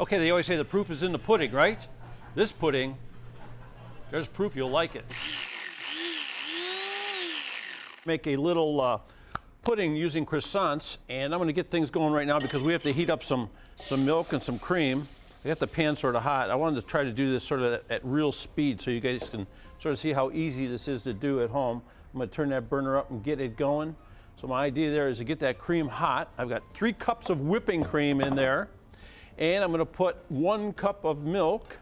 Okay, they always say the proof is in the pudding, right? This pudding, there's proof you'll like it. Make a little pudding using croissants, and I'm going to get things going right now because we have to heat up some milk and some cream. I got the pan sort of hot. I wanted to try to do this sort of at real speed so you guys can sort of see how easy this is to do at home. I'm going to turn that burner up and get it going. So my idea there is to get that cream hot. I've got 3 cups of whipping cream in there, and I'm going to put 1 cup of milk,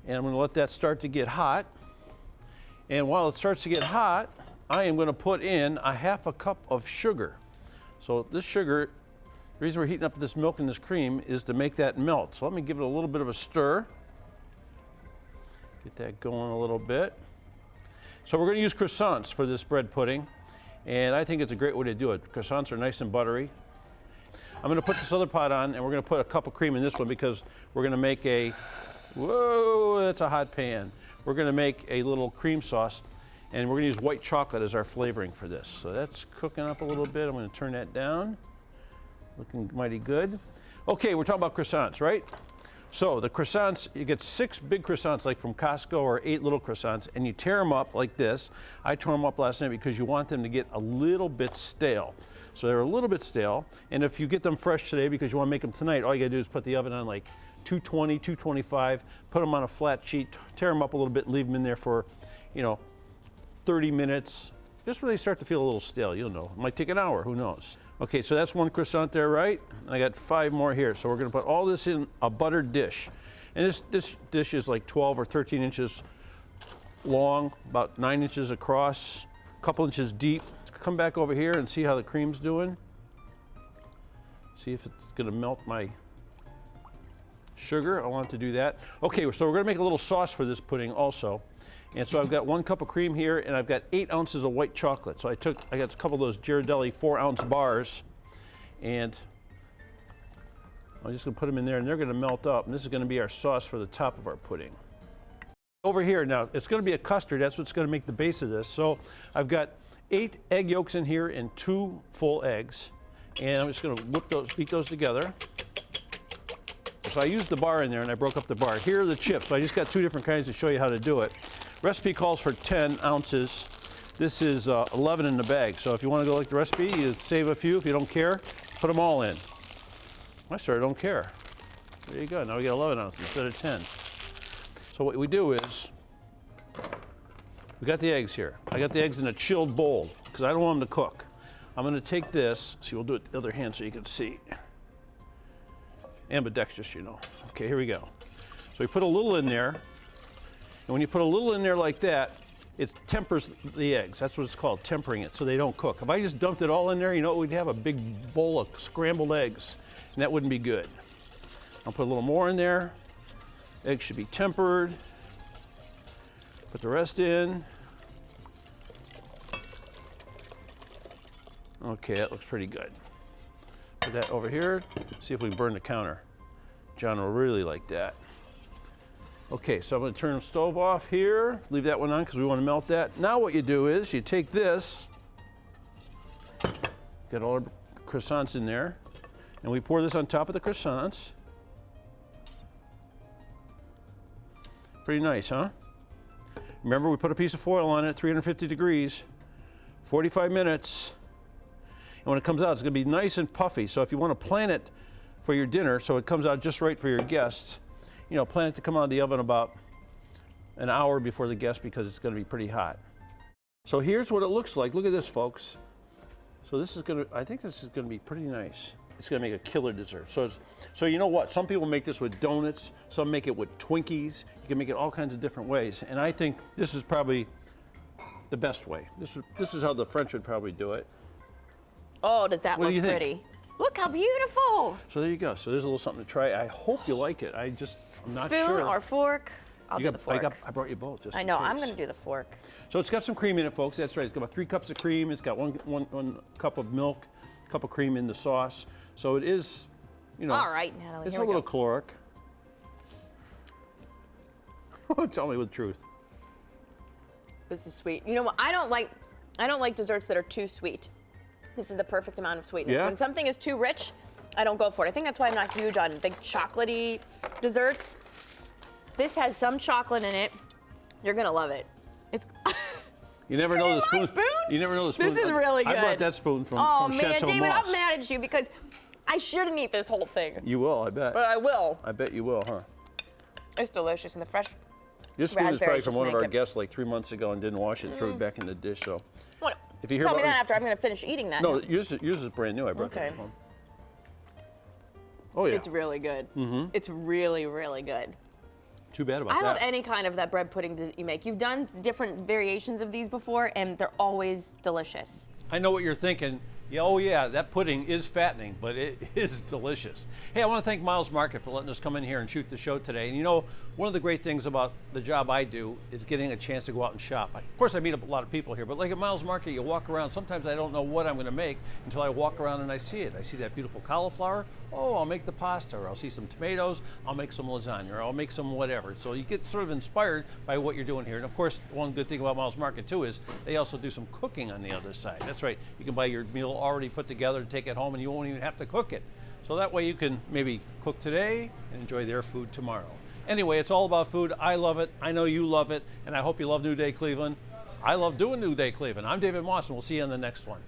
and I'm going to let that start to get hot. And while it starts to get hot, I am going to put in a 1/2 cup of sugar. So this sugar, the reason we're heating up this milk and this cream is to make that melt. So let me give it a little bit of a stir. Get that going a little bit. So we're going to use croissants for this bread pudding, and I think it's a great way to do it. Croissants are nice and buttery. I'm going to put this other pot on, and we're going to put a cup of cream in this one because we're going to make a, whoa, that's a hot pan. We're going to make a little cream sauce, and we're going to use white chocolate as our flavoring for this. So that's cooking up a little bit. I'm going to turn that down. Looking mighty good. Okay, we're talking about croissants, right? So the croissants, you get 6 big croissants like from Costco or 8 little croissants, and you tear them up like this. I tore them up last night because you want them to get a little bit stale. So they're a little bit stale, and if you get them fresh today because you want to make them tonight, all you gotta do is put the oven on like 220, 225, put them on a flat sheet, tear them up a little bit, and leave them in there for, 30 minutes. Just when they start to feel a little stale, you'll know. It might take an hour, who knows? Okay, so that's 1 croissant there, right? And I got 5 more here. So we're gonna put all this in a buttered dish. And this dish is like 12 or 13 inches long, about 9 inches across, a couple inches deep. Let's come back over here and see how the cream's doing. See if it's gonna melt my sugar. I want to do that. Okay, so we're gonna make a little sauce for this pudding also. And so I've got 1 cup of cream here, and I've got 8 ounces of white chocolate. So I got a couple of those Ghirardelli 4-ounce bars, and I'm just gonna put them in there, and they're gonna melt up, and this is gonna be our sauce for the top of our pudding. Over here now, it's gonna be a custard. That's what's gonna make the base of this. So I've got 8 egg yolks in here and 2 full eggs, and I'm just gonna beat those together. So I used the bar in there, and I broke up the bar. Here are the chips. So I just got 2 different kinds to show you how to do it. Recipe calls for 10 ounces. This is 11 in the bag. So if you want to go like the recipe, you save a few. If you don't care, put them all in. I sort of don't care. There you go. Now we got 11 ounces instead of 10. So what we do is, we got the eggs here. I got the eggs in a chilled bowl because I don't want them to cook. I'm going to take this. See, we'll do it with the other hand so you can see. Ambidextrous, Okay, here we go. So we put a little in there. And when you put a little in there like that, it tempers the eggs. That's what it's called, tempering it, so they don't cook. If I just dumped it all in there, we'd have a big bowl of scrambled eggs, and that wouldn't be good. I'll put a little more in there. Eggs should be tempered. Put the rest in. Okay, that looks pretty good. Put that over here. See if we can burn the counter. John will really like that. Okay, so I'm going to turn the stove off here. Leave that one on because we want to melt that. Now what you do is you take this, got all our croissants in there, and we pour this on top of the croissants. Pretty nice, huh? Remember, we put a piece of foil on it, 350 degrees, 45 minutes. And when it comes out, it's going to be nice and puffy. So if you want to plan it for your dinner so it comes out just right for your guests, plan it to come out of the oven about an hour before the guests because it's going to be pretty hot. So here's what it looks like. Look at this, folks. So I think this is going to be pretty nice. It's going to make a killer dessert. So you know what? Some people make this with donuts. Some make it with Twinkies. You can make it all kinds of different ways. And I think this is probably the best way. This is how the French would probably do it. Oh, does that What look do you think? pretty? Look how beautiful. So there you go. So there's a little something to try. I hope you like it. I'm not sure. Spoon or fork? I'll do the fork. I brought you both. Just I know, I'm going to do the fork. So it's got some cream in it, folks. That's right. It's got about 3 cups of cream. It's got one cup of milk, cup of cream in the sauce. So it is, All right, Natalie, it's here a we little go. caloric. Tell me with the truth. This is sweet. You know what? I don't like desserts that are too sweet. This is the perfect amount of sweetness. Yeah? When something is too rich, I don't go for it. I think that's why I'm not huge on big chocolatey desserts. This has some chocolate in it. You're gonna love it. It's. You never know the spoon. spoon. You never know the spoon. This is really good. I bought that spoon from Oh from man, Chateau David, Moss. I'm mad at you because I shouldn't eat this whole thing, You will, I bet. but I will. I bet you will, huh? It's delicious and the fresh. This spoon is probably Raspberries from just one of make our it. guests like 3 months ago and didn't wash it, threw it back in the dish. So What? if you hear Tell me about that after I'm gonna finish eating that. no, now. yours is brand new. I brought Okay. that home. Oh yeah, It's really good. It's really, really good. too bad about I that. love any kind of that bread pudding that you make. You've done different variations of these before, and they're always delicious. I know what you're thinking. Yeah, oh yeah, that pudding is fattening, but it is delicious. Hey, I want to thank Miles Market for letting us come in here and shoot the show today. And you know, one of the great things about the job I do is getting a chance to go out and shop. Of course, I meet up a lot of people here, but like at Miles Market, you walk around. Sometimes I don't know what I'm going to make until I walk around and I see it. I see that beautiful cauliflower. Oh, I'll make the pasta, or I'll see some tomatoes. I'll make some lasagna, or I'll make some whatever. So you get sort of inspired by what you're doing here. And of course, one good thing about Miles Market too is they also do some cooking on the other side. That's right. You can buy your meal already put together and take it home, and you won't even have to cook it. So that way you can maybe cook today and enjoy their food tomorrow. Anyway, it's all about food. I love it. I know you love it, and I hope you love New Day Cleveland. I love doing New Day Cleveland. I'm David Moss, and we'll see you on the next one.